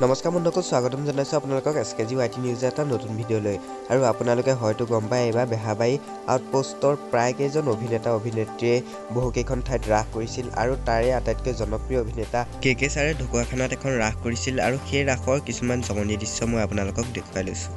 নমস্কাৰ বন্ধুসকল, স্বাগতম জনাইছো আপোনালোকক এছকেজি ৱাইটি নিউজ এটা নতুন ভিডিঅ'লৈ। আৰু আপোনালোকে হয়তো গম পায়, এইবাৰ বেহাবাৰী আউটপোষ্টৰ প্ৰায় কেইজন অভিনেতা অভিনেত্ৰীয়ে বহুকেইখন ঠাইত ৰাস কৰিছিল আৰু তাৰে আটাইতকৈ জনপ্ৰিয় অভিনেতা কে ছাৰে ঢকুৱাখানাত এখন ৰাস কৰিছিল আৰু সেই ৰাসৰ কিছুমান জমনি দৃশ্য মই আপোনালোকক দেখুৱাই লৈছোঁ।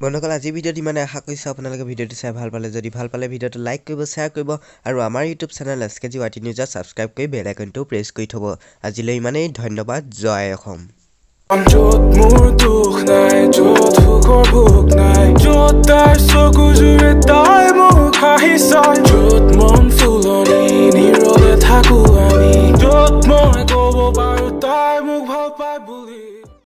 বন্ধুসকল, আজি ভিডিঅ'ত ইমানে। আশা কৰিছোঁ আপোনালোকে ভিডিঅ'টো চাই ভাল পালে। যদি ভাল পালে ভিডিঅ'টো লাইক কৰিব, শ্বেয়াৰ কৰিব আৰু আমাৰ ইউটিউব চেনেল এছকেজি ৱাইটি নিউজত ছাবস্ক্ৰাইব কৰি বেল আইকনটো প্ৰেছ কৰি থ'ব। আজিলৈ ইমানেই। ধন্যবাদ। জয় অসম।